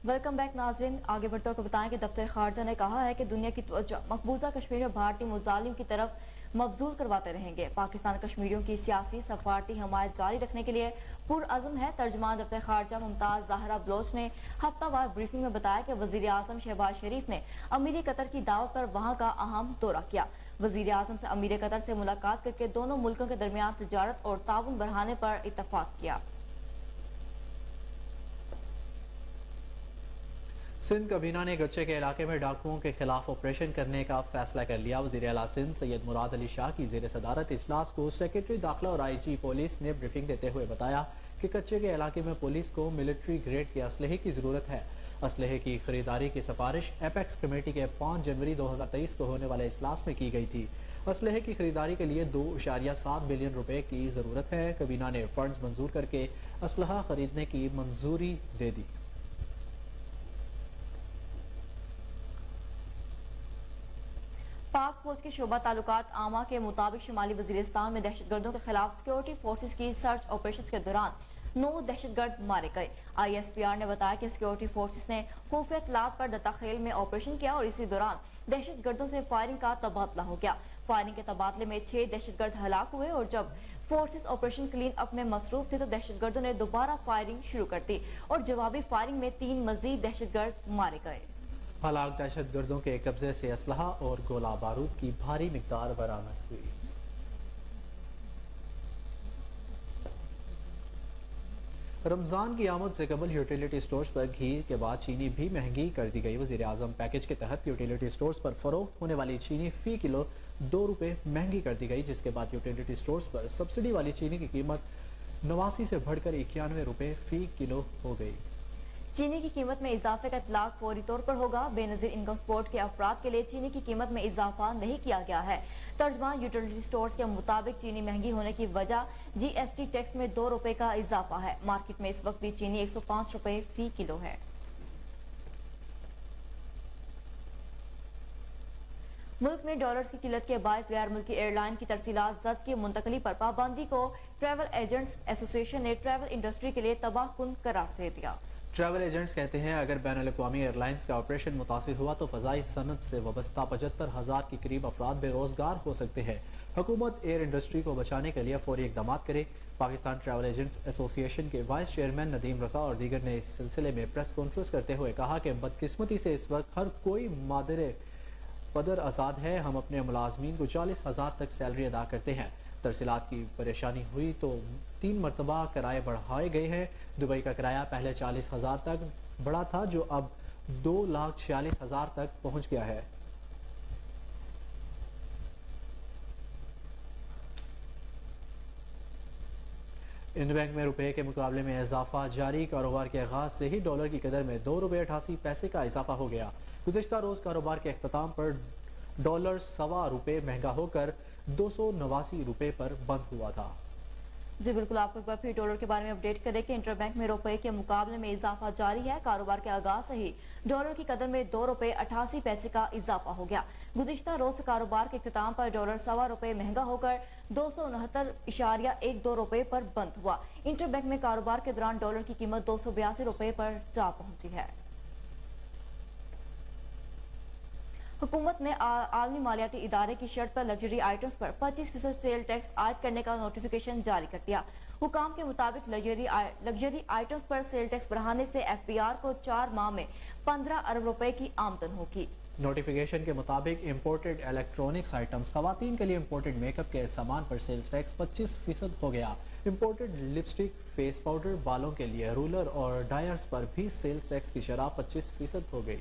वेलकम बैक नाजरीन। आगे बढ़ते हुए बताएं कि दफ्तर खारजा ने कहा है कि दुनिया की तवज्जो मकबूजा कश्मीर में भारतीय मुजालिम की तरफ मबजूल करवाते रहेंगे। पाकिस्तान कश्मीरियों की सियासी सफारती हमायत जारी रखने के लिए पुरअज़म है। तर्जुमान दफ्तर खारजा मुमताज ज़हरा बलोच ने हफ्तावार ब्रीफिंग में बताया कि वज़ीर आज़म शहबाज शरीफ ने अमीर कतर की दावत पर वहाँ का अहम दौरा किया। वज़ीर आज़म से अमीर कतर से मुलाकात करके दोनों मुल्कों के दरमियान तजारत और ताउन बढ़ाने पर इत्तफाक किया। सिंध कबीना ने गच्चे के इलाके में डाकुओं के खिलाफ ऑपरेशन करने का फैसला कर लिया। वज़ीर आला सिंध सैयद मुराद अली शाह की ज़ेर सदारत इजलास को सेक्रेटरी दाखिला और IG पुलिस ने ब्रीफिंग देते हुए बताया कि कच्चे के इलाके में पुलिस को मिलिट्री ग्रेड के असलहे की ज़रूरत है। असलहे की खरीदारी की सिफारिश एपेक्स कमेटी के 5 जनवरी 2023 को होने वाले इजलास में की गई थी। असलहे की खरीदारी के लिए 2.7 बिलियन रुपए की ज़रूरत है। कबीना ने फंड्स मंजूर करके असलहा खरीदने की मंजूरी दे दी। पाक फौज के शोबा ताल्लुकात आमा के मुताबिक शुमाली वजीरिस्तान में दहशतगर्दों के खिलाफ सिक्योरिटी फोर्सेस की सर्च ऑपरेशन के दौरान 9 दहशतगर्द मारे गए। ISPR ने बताया कि सिक्योरिटी फोर्सेस ने खुफिया इत्तलात पर दत्ताखेल में ऑपरेशन किया और इसी दौरान दहशतगर्दों से फायरिंग का तबादला हो गया। फायरिंग के तबादले में 6 दहशतगर्द हलाक हुए और जब फोर्सेस ऑपरेशन क्लीन अप में मसरूफ थे तो दहशतगर्दों ने दोबारा फायरिंग शुरू कर दी और जवाबी फायरिंग में 3 मजीद दहशतगर्द मारे गए। हलाक दहशतगर्दों के कब्जे से असलहा और गोला बारूद की भारी मिकदार बरामद हुई। रमजान की आमद से कबल यूटिलिटी स्टोर्स पर घी के बाद चीनी भी महंगी कर दी गई। वज़ीर आज़म पैकेज के तहत यूटिलिटी स्टोर्स पर फरोख्त होने वाली चीनी फी किलो 2 रुपए महंगी कर दी गई, जिसके बाद यूटिलिटी स्टोर्स पर सब्सिडी वाली चीनी की कीमत 89 से बढ़कर 91 रुपए फी किलो हो गई। चीनी की कीमत में इजाफे का इतलाक फौरी तौर पर होगा। बेनजीर इनकम सपोर्ट के अफराद के लिए चीनी की कीमत में इजाफा नहीं किया गया है। तर्जमान यूटिलिटी स्टोर्स के मुताबिक चीनी महंगी होने की वजह GST टैक्स में 2 रुपए का इजाफा है। मार्केट में इस वक्त भी चीनी 105 रुपए फी किलो है। मुल्क में डॉलर्स की किल्लत के बायस गैर मुल्की एयरलाइन की तरसीलात जद की मुंतकली पर पाबंदी को ट्रैवल एजेंट्स एसोसिएशन ने ट्रैवल इंडस्ट्री के लिए तबाहकुन करार दे दिया। ट्रैवल एजेंट्स कहते हैं अगर बैनुल-अक़वामी एयरलाइंस का ऑपरेशन मुतासिर हुआ तो फ़ज़ाई सनत से वाबस्ता 75,000 के करीब अफराद बेरोजगार हो सकते हैं। हुकूमत एयर इंडस्ट्री को बचाने के लिए फौरी इक़दाम करे। पाकिस्तान ट्रैवल एजेंट्स एसोसिएशन के वाइस चेयरमैन नदीम रज़ा और दीगर ने इस सिलसिले में प्रेस कॉन्फ्रेंस करते हुए कहा कि बदकिस्मती से इस वक्त हर कोई मादरे पदर आज़ाद है। हम अपने मुलाजमीन को 40,000 तक सैलरी अदा करते हैं। तरसीलात की परेशानी हुई तो 3 मरतबा किराए बढ़ाए गए हैं। दुबई का किराया पहले 40,000 तक बढ़ा था जो अब 2,46,000 तक पहुंच गया है। इंडियन बैंक में रुपए के मुकाबले में इजाफा जारी। कारोबार के आगाज से ही डॉलर की कदर में ₹2.88 का इजाफा हो गया। गुज़िश्ता रोज कारोबार के अख्ताम पर डॉलर ₹1.25 महंगा होकर ₹289 पर बंद हुआ था। जी बिल्कुल, आपको एक बार फिर डॉलर के बारे में अपडेट करें कि इंटरबैंक में रुपए के मुकाबले में इजाफा जारी है। कारोबार के आगाज से ही डॉलर की कदर में ₹2.88 का इजाफा हो गया। गुज़िश्ता रोज कारोबार के इख्तिताम पर डॉलर ₹1.25 महंगा होकर ₹269.12 पर बंद हुआ। इंटरबैंक में कारोबार के दौरान डॉलर की कीमत ₹282 पर जा पहुंची है। हुकूमत ने आलमी मालियाती इदारे की शर्त पर लग्जरी आइटम्स पर 25% सेल टैक्स आयद करने का नोटिफिकेशन जारी कर दिया। हुकाम के मुताबिक लग्जरी आइटम्स पर सेल टैक्स बढ़ाने से FPR को 4 माह में 15 अरब रुपए की आमदन होगी। नोटिफिकेशन के मुताबिक इम्पोर्टेड इलेक्ट्रॉनिक्स आइटम्स, खवातीन के लिए इम्पोर्टेड मेकअप के सामान पर सेल्स टैक्स 25% हो गया। इम्पोर्टेड लिपस्टिक, फेस पाउडर, बालों के लिए रूलर और डायर्स पर भी सेल्स टैक्स की शरह 25% हो गई।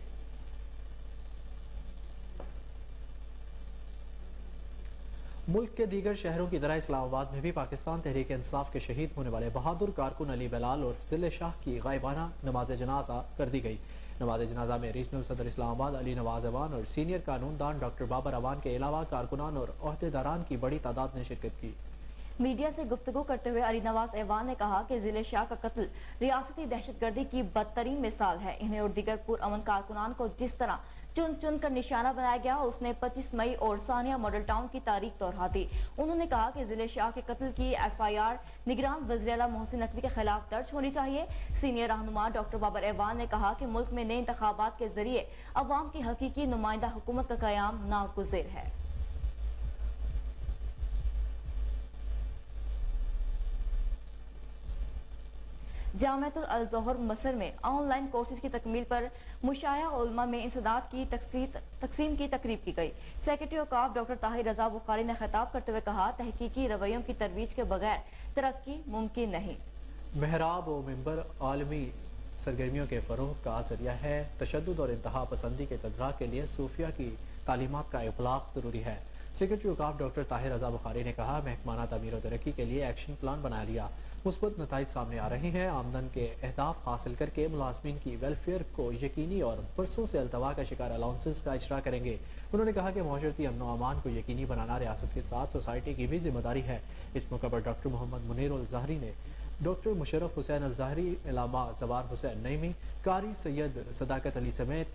मुल्क के दीगर शहरों की तरह इस्लामाबाद में भी पाकिस्तान तहरीक इंसाफ के शहीद होने वाले बहादुर कारकुन अली बिलाल और ज़िले शाह की गायबाना नमाज जनाजा कर दी गई। नमाज जनाजा में रीजनल सदर इस्लामाबाद अली नवाज अवान और सीनियर कानूनदान डॉक्टर बाबर अवान के अलावा कारकुनान और ओहदेदारान की बड़ी तादाद ने शिरकत की। मीडिया से गुफ्तगू करते हुए अली नवाज ऐवान ने कहा कि ज़िले शाह का कत्ल रियासती दहशतगर्दी की बदतरीन मिसाल है। इन्हें और दीगर पुरअमन कारकुनान को जिस तरह चुन चुन कर निशाना बनाया गया, उसने 25 मई और सानिया मॉडल टाउन की तारीख दोहरा दी। उन्होंने कहा कि ज़िले शाह के कत्ल की FIR निगरान वज़ीर आला मोहसिन नकवी के खिलाफ दर्ज होनी चाहिए। सीनियर रहनुमा डॉक्टर बाबर ऐवान ने कहा कि मुल्क में नए इंतखाबात के जरिए अवाम की हकीकी नुमाइंदा हुकूमत का क़याम नागुज़िर है। जामिअतुल अल-ज़ोहर मसर में ऑनलाइन कोर्सेज की तकमील पर मुशाया उलमा में इंसदाद की तकसीम की तकरीब की गई। सेक्रेटरी ऑफ डॉक्टर ताहिर रजा बुखारी ने खिताब करते हुए कहा, तहकीकी रवैयों की तरवीज के बगैर तरक्की मुमकिन नहीं। महराब व मिंबर आलमी सरगर्मियों के फ़रोग़ का ज़रिया है। तशद्दुद और इंतहा पसंदी के तदरा के लिए सूफिया की तालीमात का इब्लाग ज़रूरी है। सेक्रेटरी ऑफ डॉक्टर ताहिर रजा बुखारी ने कहा, महकमाना तमीर और तरक्की के लिए एक्शन प्लान बना लिया। मुस्बत नताइज सामने आ रहे हैं। आमदन के अहदाफ हासिल करके मुलाजमीन की वेलफेयर को यकीनी और बरसों से अल्तवा का शिकार अलाउंसेस का इजरा करेंगे। उन्होंने कहा कि माशरती अमन व अमान को यकीनी बनाना रियासत के साथ सोसाइटी की भी जिम्मेदारी है। इस मौके पर डॉक्टर मोहम्मद मुनीर अल ज़हरी ने डॉक्टर मुशर्रफ हुसैन अल ज़हरी, इलामा ज़बार हुसैन नईमी, कारी सैयद सदाकत अली समेत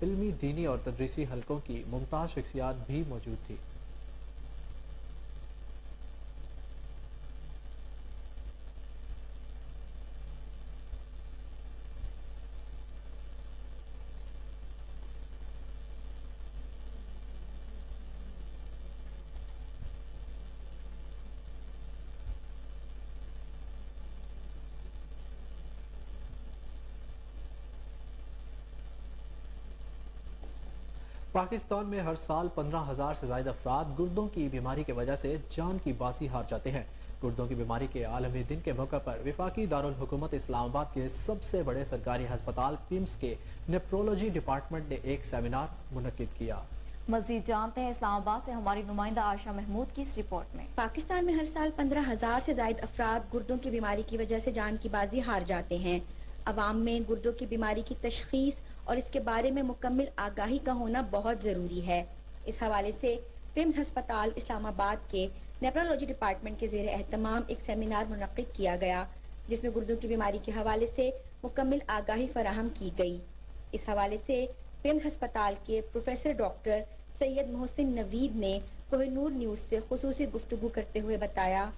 इल्मी, दीनी और तदरीसी हलकों की मुमताज़ शख्सियात भी मौजूद थी। पाकिस्तान में हर साल 15,000 से ज़ायद अफराद गुर्दों की बीमारी की वजह से जान की बाजी हार जाते हैं। गुर्दों की बीमारी के आलमी दिन के मौके पर वफाकी दारुल हुकूमत इस्लामाबाद के सबसे बड़े सरकारी अस्पताल पिम्स के नेफ्रोलॉजी डिपार्टमेंट ने एक सेमिनार मुनक्किद किया। मजीद जानते हैं इस्लामाबाद से हमारी नुमाइंदा आशा महमूद की इस रिपोर्ट में। पाकिस्तान में हर साल 15,000 से ज़ायद अफराद गुर्दों की बीमारी की वजह से जान की बाजी हार जाते हैं। अवाम में गुर्दों की बीमारी की तशखीस और इसके बारे में मुकम्मल आगाही का होना बहुत ज़रूरी है। इस हवाले से पिम्स अस्पताल इस्लामाबाद के नेफ्रोलॉजी डिपार्टमेंट के ज़ेर एहतमाम एक सेमिनार मुनक्किद किया गया, जिसमें गुर्दों की बीमारी के हवाले से मुकम्मल आगाही फराहम की गई। इस हवाले से पिम्स अस्पताल के प्रोफेसर डॉक्टर सैयद मोहसिन नवीद ने कोहिनूर न्यूज़ से खुसूसी गुफ्तगू करते हुए बताया,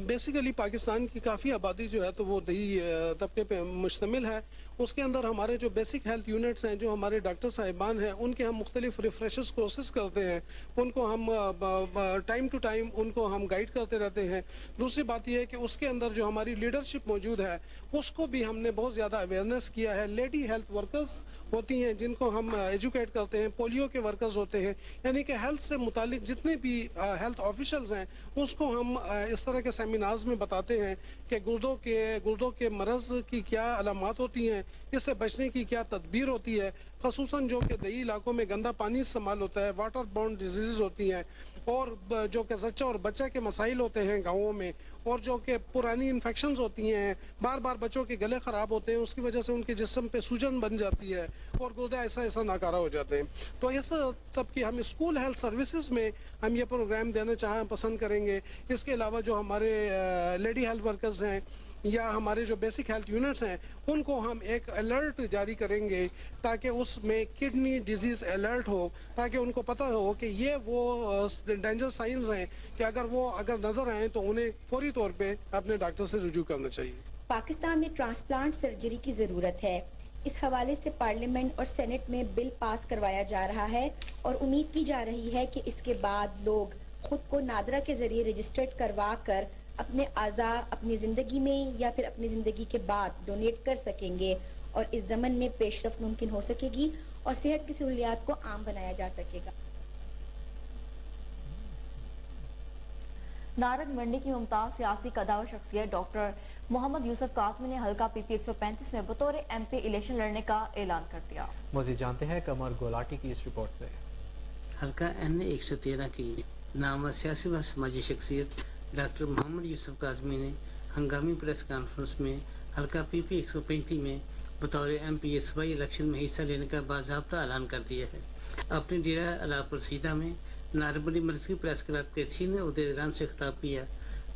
बेसिकली पाकिस्तान की काफ़ी आबादी जो है तो वो दही तबके पे मुश्तमिल है। उसके अंदर हमारे जो बेसिक हेल्थ यूनिट्स हैं, जो हमारे डॉक्टर साहिबान हैं, उनके हम मुख्तलिफ रिफ्रेशर्स कोर्सेज करते हैं। उनको हम टाइम टू टाइम उनको हम गाइड करते रहते हैं। दूसरी बात यह है कि उसके अंदर जो हमारी लीडरशिप मौजूद है उसको भी हमने बहुत ज़्यादा अवेयरनेस किया है। लेडी हेल्थ वर्कर्स होती हैं जिनको हम एजुकेट करते हैं, पोलियो के वर्कर्स होते हैं, यानी कि हेल्थ से मुतालिक जितने भी हेल्थ ऑफिशल्स हैं उसको हम इस तरह के सेमिनार्स में बताते हैं कि गुर्दों के मरज़ की क्या अलामात होती हैं, इससे बचने की क्या तदबीर होती है, ख़ुसूसन जो कि दही इलाकों में गंदा पानी इस्तेमाल होता है, वाटर बॉर्न डिजीज़ होती हैं, اور جو کہ زچہ اور بچہ کے مسائل ہوتے ہیں گاؤں میں، اور جو کہ پرانی انفیکشنز ہوتی ہیں، بار بار بچوں کے گلے خراب ہوتے ہیں، اس کی وجہ سے ان کے جسم پہ سوجن بن جاتی ہے اور گردے ایسا ناکارہ ہو جاتے ہیں. تو اس سب کی ہم اسکول ہیلتھ سروسز میں ہم یہ پروگرام دینا پسند کریں گے. اس کے علاوہ جو ہمارے لیڈی ہیلتھ ورکرز ہیں یا ہمارے جو بیسک ہیلتھ یونٹس ہیں، ان کو ہم ایک الرٹ جاری کریں گے تاکہ اس میں کڈنی ڈیزیز الرٹ ہو، تاکہ ان کو پتہ ہو کہ یہ وہ ڈینجر سائنز ہیں کہ اگر نظر آئیں تو انہیں فوری طور پہ اپنے ڈاکٹر سے رجوع کرنا چاہیے. پاکستان میں ٹرانسپلانٹ سرجری کی ضرورت ہے. اس حوالے سے پارلیمنٹ اور سینٹ میں بل پاس کروایا جا رہا ہے اور امید کی جا رہی ہے کہ اس کے بعد لوگ خود کو نادرا کے ذریعے رجسٹرڈ کروا کر اپنے اعضاء اپنی زندگی میں یا پھر اپنی زندگی کے بعد ڈونیٹ کر سکیں گے اور اس ضمن میں پیش رفت ممکن ہو سکے گی اور صحت کی سہولیات کو عام بنایا جا سکے گا. نارنگ منڈی کی ممتاز سیاسی قداور شخصیت ڈاکٹر محمد یوسف قاسمی نے حلقہ پی پی 135 میں بطور ایم پی الیکشن لڑنے کا اعلان کر دیا. مزید جانتے ہیں قمر گولاٹی کی اس رپورٹ میں. حلقہ این 113 کی نامور سیاسی و سماجی شخصیت ڈاکٹر محمد یوسف قاسمی نے ہنگامی پریس کانفرنس میں حلقہ پی پی 135 میں بطور ایم پی صوبائی الیکشن میں حصہ لینے کا باضابطہ اعلان کر دیا ہے. اپنے ڈیرہ علاپور سیدھا میں ناربلی مرکزی پریس کلب کے سینئر عہدیداران سے خطاب کیا.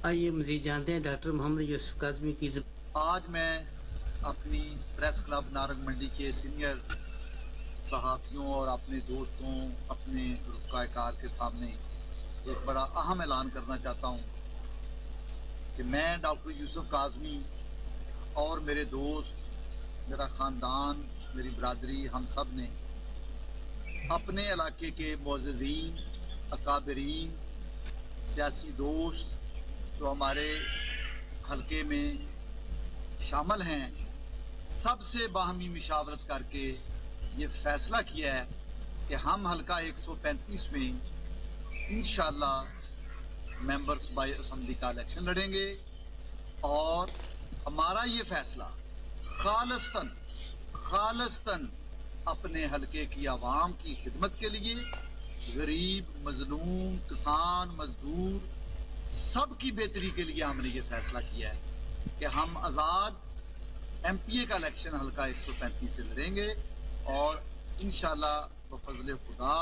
آئیے مزید جانتے ہیں ڈاکٹر محمد یوسف قاسمی کی آج میں اپنی پریس کلب نارنگ منڈی کے سینئر صحافیوں اور اپنے دوستوں، اپنے رفقائے کار کے سامنے ایک بڑا اہم اعلان کرنا چاہتا ہوں کہ میں ڈاکٹر یوسف قاسمی اور میرے دوست، میرا خاندان، میری برادری، ہم سب نے اپنے علاقے کے معززین، اکابرین، سیاسی دوست جو ہمارے حلقے میں شامل ہیں، سب سے باہمی مشاورت کر کے یہ فیصلہ کیا ہے کہ ہم حلقہ 135 میں انشاءاللہ ممبرز بائی اسمبلی کا الیکشن لڑیں گے اور ہمارا یہ فیصلہ خالصتاً اپنے حلقے کی عوام کی خدمت کے لیے، غریب، مظلوم، کسان، مزدور سب کی بہتری کے لیے ہم نے یہ فیصلہ کیا ہے کہ ہم آزاد ایم پی اے کا الیکشن حلقہ 135 سے لڑیں گے اور انشاءاللہ بفضل خدا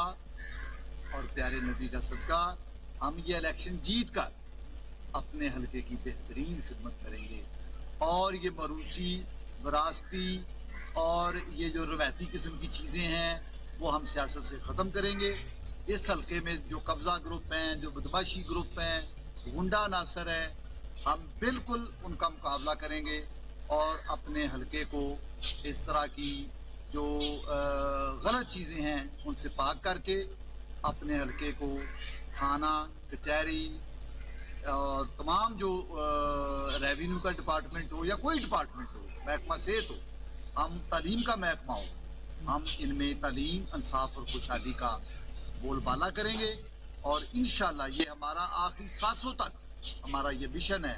اور پیارے نبی کا صدقہ ہم یہ الیکشن جیت کر اپنے حلقے کی بہترین خدمت کریں گے اور یہ موروثی، وراثتی اور یہ جو روایتی قسم کی چیزیں ہیں وہ ہم سیاست سے ختم کریں گے. اس حلقے میں جو قبضہ گروپ ہیں، جو بدماشی گروپ ہیں، غنڈہ عناصر ہے، ہم بالکل ان کا مقابلہ کریں گے اور اپنے حلقے کو اس طرح کی جو غلط چیزیں ہیں ان سے پاک کر کے اپنے حلقے کو تھانہ، کچہری اور تمام جو ریونیو کا ڈپارٹمنٹ ہو یا کوئی ڈپارٹمنٹ ہو، محکمہ صحت ہو، ہم تعلیم کا محکمہ ہو، ہم ان میں تعلیم، انصاف اور خوشحالی کا بول بالا کریں گے اور انشاءاللہ یہ ہمارا آخری سانسوں تک ہمارا یہ مشن ہے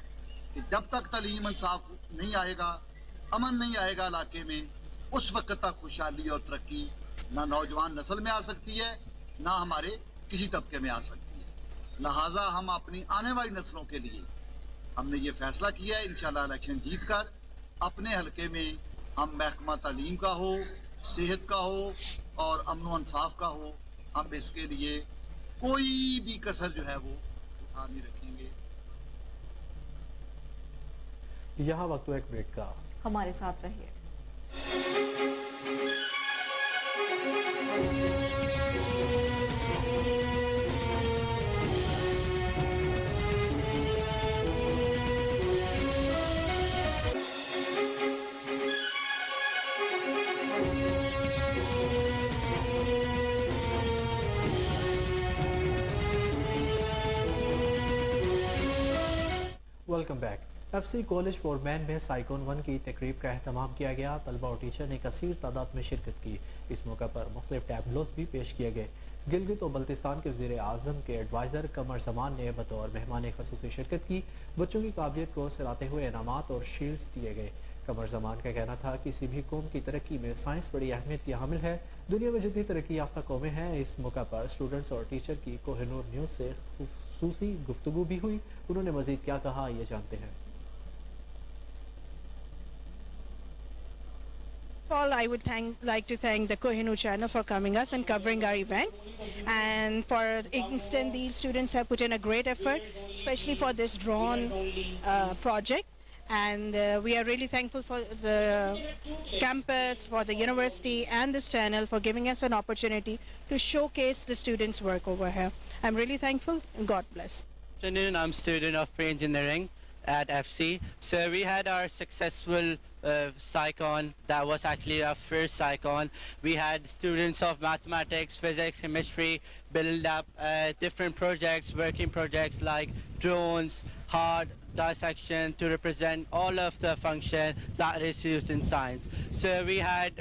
کہ جب تک تعلیم، انصاف نہیں آئے گا، امن نہیں آئے گا علاقے میں، اس وقت تک خوشحالی اور ترقی نہ نوجوان نسل میں آ سکتی ہے، نہ ہمارے کسی طبقے میں آ سکتی ہے. لہٰذا ہم اپنی آنے والی نسلوں کے لیے ہم نے یہ فیصلہ کیا ہے انشاءاللہ الیکشن جیت کر اپنے حلقے میں ہم محکمہ تعلیم کا ہو، صحت کا ہو اور امن و انصاف کا ہو، ہم اس کے لیے کوئی بھی کسر جو ہے وہ اٹھا نہیں رکھیں گے. یہاں وقت ایک بریک کا. ہمارے ساتھ رہیے. Welcome back. F C college Forman میں سائیکلون 1 کی تقریب کا اہتمام کیا گیا. طلبہ اور ٹیچر نے کثیر تعداد میں شرکت کی. اس موقع پر مختلف ٹیبلوز بھی پیش کیے گئے. گلگت و بلتستان کے وزیر اعظم کے ایڈوائزر قمر زمان نے بطور مہمان خصوصی شرکت کی. بچوں کی قابلیت کو سراتے ہوئے انعامات اور شیلڈز دیے گئے. قمر زمان کا کہنا تھا کسی بھی قوم کی ترقی میں سائنس بڑی اہمیت کی حامل ہے. دنیا میں جتنی ترقی یافتہ قومیں ہیں, اس موقع پر اسٹوڈنٹس اور ٹیچر کی کوہ نور نیوز سے خصوصی گفتگو بھی ہوئی. انہوں نے مزید کیا کہا, یہ جانتے ہیں. All, I would like to thank the Kohinoor channel for coming us and covering our event, and for instance these students have put in a great effort, especially for this drone project, and we are really thankful for the campus, for the university and this channel for giving us an opportunity to showcase the students' work over here. I'm really thankful, and God bless. Good afternoon, I'm a student of pre-engineering at FC. So we had our successful SciCon. That was actually our first SciCon. We had students of mathematics, physics, chemistry build up different projects, working projects like drones, hard dissection to represent all of the function that is used in science. So we had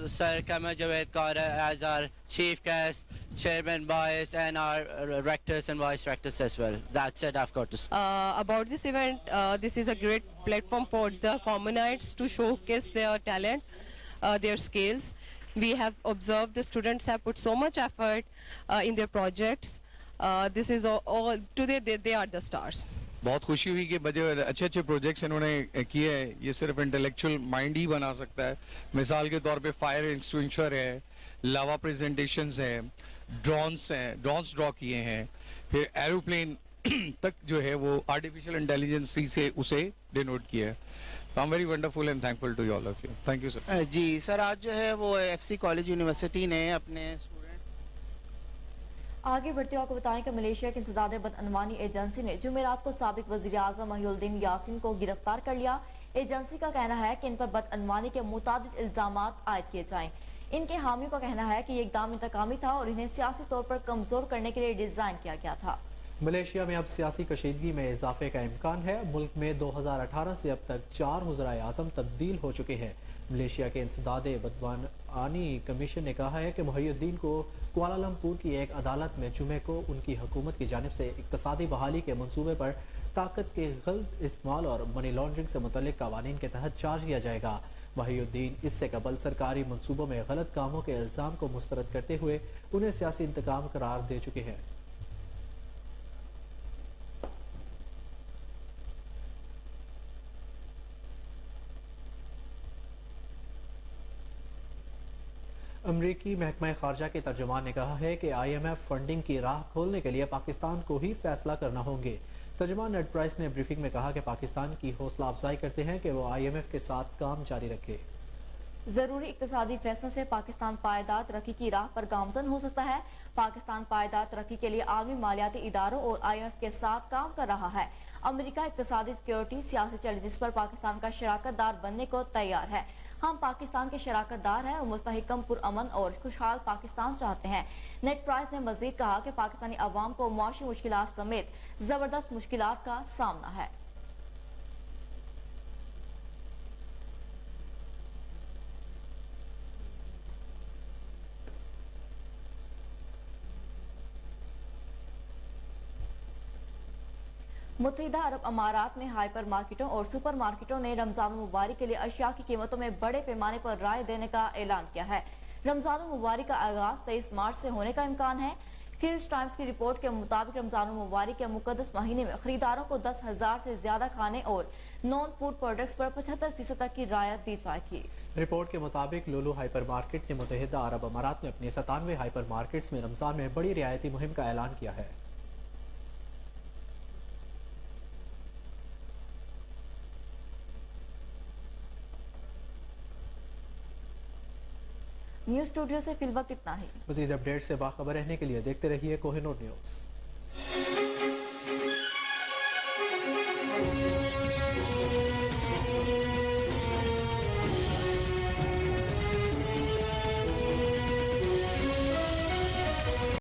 Sir Qamar Javed Kaur as our chief guest, Chairman Vice, and our rectors and vice rectors as well. That's it, I've got to say. About this event, this is a great platform for the Formanites to showcase their talent, their skills. We have observed the students have put so much effort in their projects. This is all today they are the stars. بہت خوشی ہوئی کہ بڑے اچھے اچھے projects انہوں نے کیے ہیں. یہ صرف انٹلیکچوئل مائنڈ ہی بنا سکتا ہے. مثال کے طور پہ فائر ایکسٹنگوشر ہے, لاوا پریزنٹیشنز ہیں, ڈرونس ہیں, ڈرونس ڈرا کیے ہیں, پھر ایروپلین تک جو ہے وہ آرٹیفیشیل انٹیلیجنس سے اسے ڈینوٹ کیا ہے. I'm very wonderful and thankful to all of you. Thank you, sir. جی سر, آج جو ہے وہ ایف سی کالج یونیورسٹی نے اپنے آگے بڑھتے ہوئے آپ کو بتائیں کہ ملیشیا کی انسداد بدعنوانی ایجنسی نے جمعرات کو سابق وزیر اعظم محی الدین یاسین کو گرفتار کر لیا. ایجنسی کا کہنا ہے کہ ان پر بدعنوانی کے متعدد الزامات عائد کیے جائیں. ان کے حامیوں کا کہنا ہے کہ یہ اقدام انتقامی تھا اور انہیں سیاسی طور پر کمزور کرنے کے لیے ڈیزائن کیا گیا تھا. ملیشیا میں اب سیاسی کشیدگی میں اضافے کا امکان ہے. ملک میں 2018 سے اب تک 4 وزرائے اعظم تبدیل ہو چکے ہیں. ملیشیا کے انسداد بدعنوانی کمیشن نے کہا ہے کہ محی الدین کو کوالالمپور کی ایک عدالت میں جمعے کو ان کی حکومت کی جانب سے اقتصادی بحالی کے منصوبے پر طاقت کے غلط استعمال اور منی لانڈرنگ سے متعلق قوانین کے تحت چارج کیا جائے گا. محی الدین اس سے قبل سرکاری منصوبوں میں غلط کاموں کے الزام کو مسترد کرتے ہوئے انہیں سیاسی انتقام قرار دے چکے ہیں. امریکی محکمہ خارجہ کے ترجمان نے کہا ہے کہ آئی ایم ایف فنڈنگ کی راہ کھولنے کے لیے پاکستان کو ہی فیصلہ کرنا ہوں گے. ترجمان نیڈ پرائس نے بریفنگ میں کہا کہ پاکستان کی حوصلہ افزائی کرتے ہیں کہ وہ آئی ایم ایف کے ساتھ کام جاری رکھے. ضروری اقتصادی فیصلوں سے پاکستان پائیدار ترقی کی راہ پر گامزن ہو سکتا ہے. پاکستان پائیدار ترقی کے لیے عالمی مالیاتی اداروں اور آئی ایم ایف کے ساتھ کام کر رہا ہے. امریکہ اقتصادی سیکیورٹی سیاسی چیلنجز پر پاکستان کا شراکت دار بننے کو تیار ہے. ہم پاکستان کے شراکت دار ہیں اور مستحکم پرامن اور خوشحال پاکستان چاہتے ہیں. نیڈ پرائس نے مزید کہا کہ پاکستانی عوام کو معاشی مشکلات سمیت زبردست مشکلات کا سامنا ہے. متحدہ عرب امارات میں ہائپر مارکیٹوں اور سپر مارکیٹوں نے رمضان المبارک کے لیے اشیاء کی قیمتوں میں بڑے پیمانے پر رائے دینے کا اعلان کیا ہے. رمضان المبارک کا آغاز 23 مارچ سے ہونے کا امکان ہے. کلز ٹائمز کی رپورٹ کے مطابق رمضان المبارک کے مقدس مہینے میں خریداروں کو 10,000 سے زیادہ کھانے اور نان فوڈ پروڈکٹس پر 75% تک کی رعایت دی جائے گی. رپورٹ کے مطابق لولو ہائپر مارکیٹ نے متحدہ عرب امارات میں اپنے 97 ہائپر مارکیٹس میں رمضان میں بڑی رعایتی مہم کا اعلان کیا ہے. نیوز اسٹوڈیو سے فی الوقت اتنا ہی. مزید اپڈیٹ سے باخبر رہنے کے لیے دیکھتے رہیے کوہ نور نیوز.